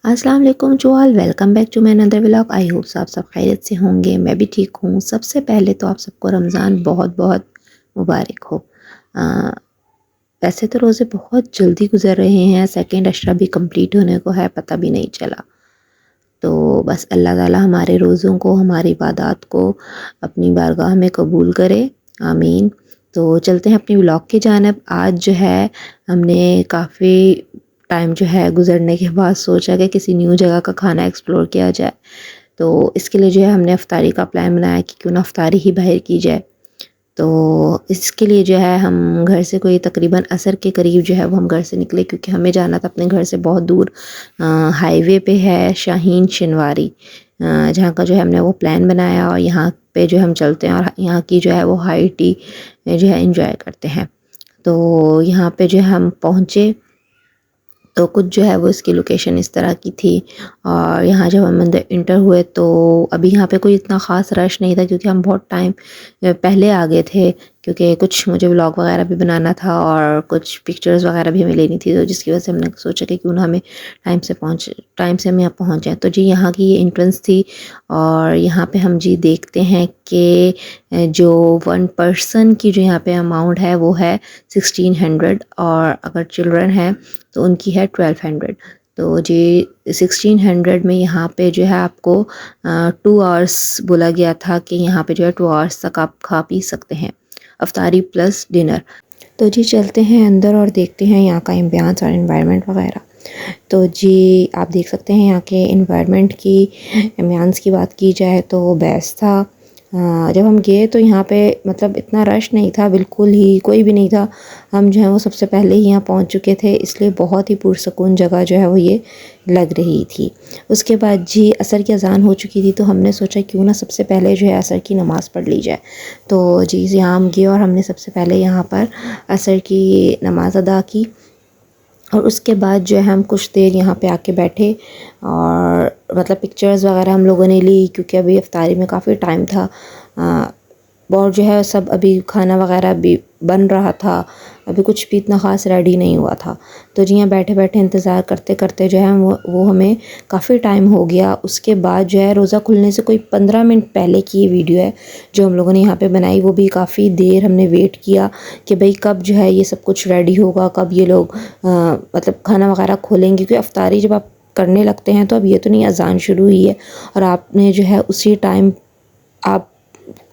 अस्सलाम वालेकुम to all, welcome back to my another vlog. I hope आप सब खैरियत से होंगे। मैं भी ठीक हूँ। सबसे पहले तो आप सबको रमज़ान बहुत बहुत मुबारक हो। अ, वैसे तो रोज़े बहुत जल्दी गुजर रहे हैं, सेकंड अशरा भी कंप्लीट होने को है, पता भी नहीं चला। तो बस अल्लाह ताला हमारे रोज़ों को, हमारी इबादत को अपनी बारगाह में कबूल करे, आमीन। तो चलते हैं अपनी व्लॉग की जानिब। आज जो है हमने काफ़ी टाइम जो है गुज़रने के बाद सोचा कि किसी न्यू जगह का खाना एक्सप्लोर किया जाए। तो इसके लिए जो है हमने अफ्तारी का प्लान बनाया कि क्यों ना अफ्तारी ही बाहर की जाए। तो इसके लिए जो है हम घर से कोई तकरीबन असर के करीब जो है वो हम घर से निकले, क्योंकि हमें जाना था अपने घर से बहुत दूर। हाईवे पे है शाहीन शिनवारी, जहाँ का जो है हमने वो प्लान बनाया और यहाँ पे जो हम चलते हैं और यहाँ की जो है वो हाई टी जो है इंजॉय करते हैं। तो यहाँ पे जो है हम पहुँचे तो कुछ जो है वो इसकी लोकेशन इस तरह की थी। और यहाँ जब हम अंदर इंटर हुए तो अभी यहाँ पे कोई इतना ख़ास रश नहीं था, क्योंकि हम बहुत टाइम पहले आ गए थे, क्योंकि कुछ मुझे व्लॉग वगैरह भी बनाना था और कुछ पिक्चर्स वगैरह भी हमें लेनी थी। तो जिसकी वजह से हमने सोचा कि क्यों ना हमें टाइम से हम यहाँ पहुँच जाएँ। तो जी यहाँ की ये एंट्रेंस थी और यहाँ पे हम जी देखते हैं कि जो 1 पर्सन की जो यहाँ पे अमाउंट है वो है 1600, और अगर चिल्ड्रन है तो उनकी है 1200। तो जी 1600 में यहाँ पे जो है आपको 2 आवर्स बोला गया था कि यहाँ पे जो है 2 आवर्स तक आप खा पी सकते हैं, अफ्तारी प्लस डिनर। तो जी चलते हैं अंदर और देखते हैं यहाँ का एम्बियंस और एनवायरनमेंट वगैरह। तो जी आप देख सकते हैं यहाँ के एनवायरनमेंट की, एम्बियंस की बात की जाए तो बेस्ट था। जब हम गए तो यहाँ पे मतलब इतना रश नहीं था, बिल्कुल ही कोई भी नहीं था। हम जो है वो सबसे पहले ही यहाँ पहुँच चुके थे, इसलिए बहुत ही पुरसकून जगह जो है वो ये लग रही थी। उसके बाद जी असर की अज़ान हो चुकी थी, तो हमने सोचा क्यों ना सबसे पहले जो है असर की नमाज़ पढ़ ली जाए। तो जी यहाँ हम गए और हमने सबसे पहले यहाँ पर असर की नमाज़ अदा की। और उसके बाद जो है हम कुछ देर यहाँ पे आके बैठे और मतलब पिक्चर्स वगैरह हम लोगों ने ली, क्योंकि अभी इफ्तारी में काफ़ी टाइम था। और जो है सब अभी खाना वगैरह भी बन रहा था, अभी कुछ भी इतना ख़ास रेडी नहीं हुआ था। तो जी यहाँ बैठे बैठे इंतज़ार करते करते जो है वो हमें काफ़ी टाइम हो गया। उसके बाद जो है रोज़ा खुलने से कोई 15 मिनट पहले की ये वीडियो है जो हम लोगों ने यहाँ पे बनाई। वो भी काफ़ी देर हमने वेट किया कि भाई कब जो है ये सब कुछ रेडी होगा, कब ये लोग मतलब खाना वगैरह खोलेंगे, क्योंकि अफ्तारी जब आप करने लगते हैं तो अब ये तो नहीं अज़ान शुरू हुई है और आपने जो है उसी टाइम आप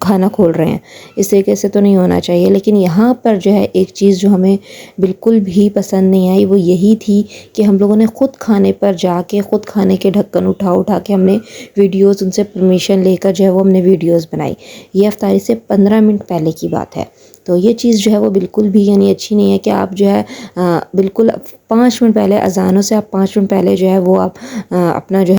खाना खोल रहे हैं, इस तरीके से तो नहीं होना चाहिए। लेकिन यहाँ पर जो है एक चीज़ जो हमें बिल्कुल भी पसंद नहीं आई वो यही थी कि हम लोगों ने ख़ुद खाने पर जाके ख़ुद खाने के ढक्कन उठा उठा के हमने वीडियोस, उनसे परमिशन लेकर जो है वो हमने वीडियोस बनाई। ये अफ्तारी से 15 मिनट पहले की बात है। तो ये चीज़ जो है वो बिल्कुल भी यानी अच्छी नहीं है कि आप जो है बिल्कुल 5 मिनट पहले, अज़ानों से आप 5 मिनट पहले जो है वो आप अपना जो है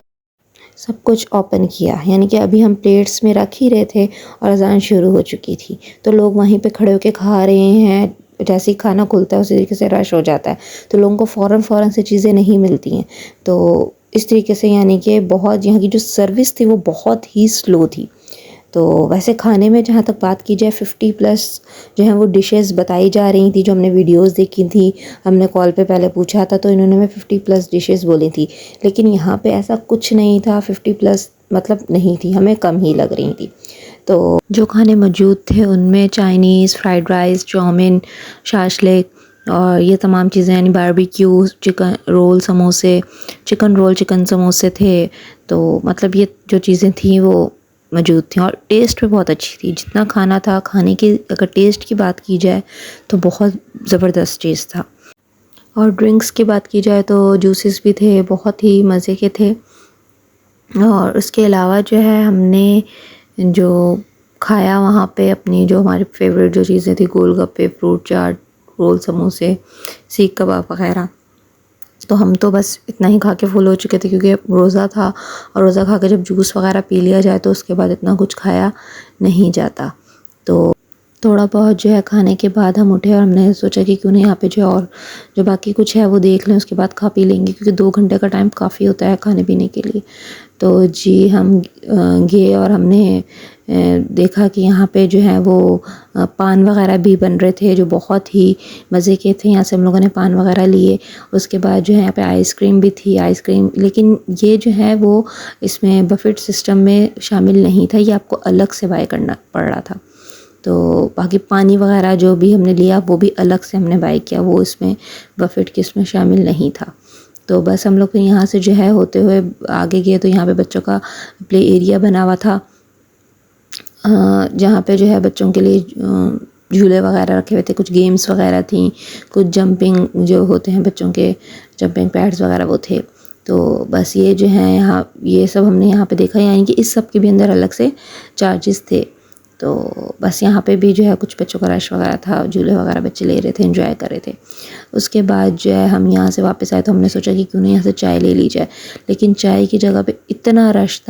सब कुछ ओपन किया। यानी कि अभी हम प्लेट्स में रख ही रहे थे और अज़ान शुरू हो चुकी थी, तो लोग वहीं पे खड़े होके खा रहे हैं। जैसे ही खाना खुलता है उसी तरीके से रश हो जाता है, तो लोगों को फ़ौरन से चीज़ें नहीं मिलती हैं। तो इस तरीके से यानी कि बहुत यहाँ की जो सर्विस थी वो बहुत ही स्लो थी। तो वैसे खाने में जहाँ तक बात की जाए 50 प्लस जो है वो डिशेस बताई जा रही थी, जो हमने वीडियोस देखी थी। हमने कॉल पे पहले पूछा था तो इन्होंने हमें 50 प्लस डिशेस बोली थी, लेकिन यहाँ पे ऐसा कुछ नहीं था। 50 प्लस मतलब नहीं थी, हमें कम ही लग रही थी। तो जो खाने मौजूद थे उनमें Chinese, fried rice, chow mein, shashlik और ये तमाम चीज़ें, यानी बारबेक्यू, चिकन रोल, समोसे, चिकन रोल, चिकन समोसे थे। तो मतलब ये जो चीज़ें थी वो मौजूद थी और टेस्ट भी बहुत अच्छी थी। जितना खाना था, खाने की अगर टेस्ट की बात की जाए तो बहुत ज़बरदस्त टेस्ट था। और ड्रिंक्स की बात की जाए तो जूसेस भी थे, बहुत ही मज़े के थे। और उसके अलावा जो है हमने जो खाया वहाँ पे, अपनी जो हमारी फेवरेट जो चीज़ें थी, गोलगप्पे, फ्रूट चाट, रोल, समोसे, सीख कबाब वगैरह। तो हम तो बस इतना ही खा के फुल हो चुके थे, क्योंकि रोज़ा था और रोज़ा खा के जब जूस वगैरह पी लिया जाए तो उसके बाद इतना कुछ खाया नहीं जाता। तो थोड़ा बहुत जो है खाने के बाद हम उठे और हमने सोचा कि क्यों नहीं यहाँ पे जो और जो बाकी कुछ है वो देख लें, उसके बाद खा पी लेंगे, क्योंकि 2 घंटे का टाइम काफ़ी होता है खाने पीने के लिए। तो जी हम गए और हमने देखा कि यहाँ पे जो है वो पान वगैरह भी बन रहे थे जो बहुत ही मज़े के थे। यहाँ से हम लोगों ने पान वगैरह लिए। उसके बाद जो है यहाँ पे आइसक्रीम भी थी, आइसक्रीम, लेकिन ये जो है वो इसमें बफेट सिस्टम में शामिल नहीं था, ये आपको अलग से बाय करना पड़ रहा था। तो बाकी पानी वगैरह जो भी हमने लिया वो भी अलग से हमने बाय किया, वो इसमें बफेट के इसमें शामिल नहीं था। तो बस हम लोग यहाँ से जो है होते हुए आगे गए, तो यहाँ पे बच्चों का प्ले एरिया बना हुआ था, जहाँ पे जो है बच्चों के लिए झूले वगैरह रखे हुए थे, कुछ गेम्स वगैरह थी, कुछ जंपिंग जो होते हैं बच्चों के जंपिंग पैड्स वगैरह वो थे। तो बस ये जो है यहाँ ये सब हमने यहाँ पे देखा, यानी कि इस सब के भी अंदर अलग से चार्जेस थे। तो बस यहाँ पे भी जो है कुछ बच्चों का रश वगैरह था, झूले वगैरह बच्चे ले रहे थे, एंजॉय कर रहे थे। उसके बाद जो है हम यहाँ से वापस आए, तो हमने सोचा कि क्यों नहीं यहाँ से चाय ले ली जाए, लेकिन चाय की जगह पे इतना रश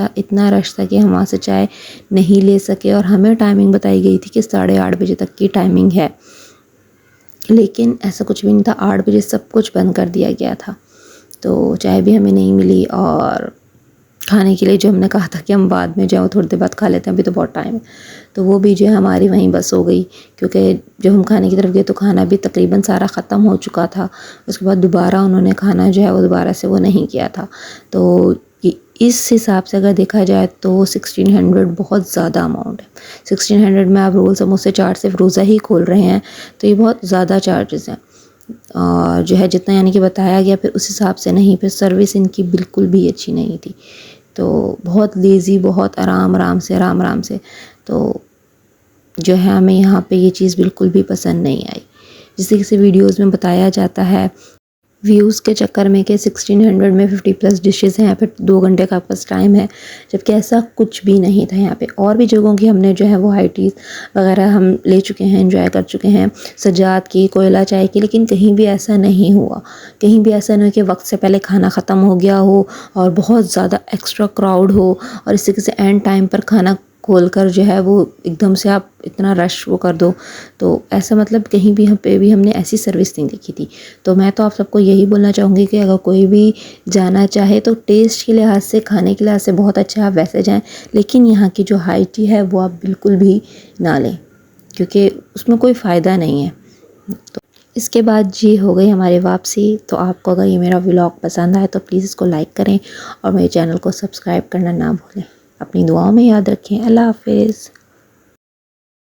था कि हम वहाँ से चाय नहीं ले सके। और हमें टाइमिंग बताई गई थी कि 8:30 बजे तक की टाइमिंग है, लेकिन ऐसा कुछ भी नहीं था। 8 बजे सब कुछ बंद कर दिया गया था। तो चाय भी हमें नहीं मिली, और खाने के लिए जो हमने कहा था कि हम बाद में जाओ थोड़ी देर बाद खा लेते हैं, अभी तो बहुत टाइम है, तो वो भी जो है हमारी वहीं बस हो गई, क्योंकि जब हम खाने की तरफ गए तो खाना भी तकरीबन सारा ख़त्म हो चुका था। उसके बाद दोबारा उन्होंने खाना जो है वो दोबारा से वो नहीं किया था। तो इस हिसाब से अगर देखा जाए तो 1600 बहुत ज़्यादा अमाउंट है। 1600 में आप रोल समोसे चाट सिर्फ रोज़ा ही खोल रहे हैं, तो ये बहुत ज़्यादा चार्जेस हैं। और जो है जितना यानी कि बताया गया फिर उस हिसाब से नहीं, फिर सर्विस इनकी बिल्कुल भी अच्छी नहीं थी। तो बहुत लेज़ी, बहुत आराम आराम से तो जो है हमें यहाँ पे ये चीज़ बिल्कुल भी पसंद नहीं आई। जिस तरीके से वीडियोज़ में बताया जाता है, व्यूज़ के चक्कर में कि 1600 में 50+ डिशेज़ हैं, फिर 2 घंटे का आपके पास टाइम है, जबकि ऐसा कुछ भी नहीं था यहाँ पे। और भी जगहों की हमने जो है वो हाई टीज़ वगैरह हम ले चुके हैं, एंजॉय कर चुके हैं, सजाद की, कोयला चाय की, लेकिन कहीं भी ऐसा नहीं हुआ। कहीं भी ऐसा नहीं हो कि वक्त से पहले खाना ख़त्म हो गया हो और बहुत ज़्यादा एक्स्ट्रा क्राउड हो, और इस तरीके से एंड टाइम पर खाना खोलकर जो है वो एकदम से आप इतना रश वो कर दो। तो ऐसा मतलब कहीं भी हम पे भी हमने ऐसी सर्विस नहीं देखी थी। तो मैं तो आप सबको यही बोलना चाहूँगी कि अगर कोई भी जाना चाहे तो टेस्ट के लिहाज से, खाने के लिहाज से बहुत अच्छा, आप वैसे जाएं, लेकिन यहाँ की जो हाई टी है वो आप बिल्कुल भी ना लें, क्योंकि उसमें कोई फ़ायदा नहीं है। तो इसके बाद जी हो गई हमारी वापसी। तो आपको अगर ये मेरा व्लॉग पसंद आए तो प्लीज़ इसको लाइक करें और मेरे चैनल को सब्सक्राइब करना ना भूलें। अपनी दुआओं में याद रखें। अल्लाह हाफ़िज़।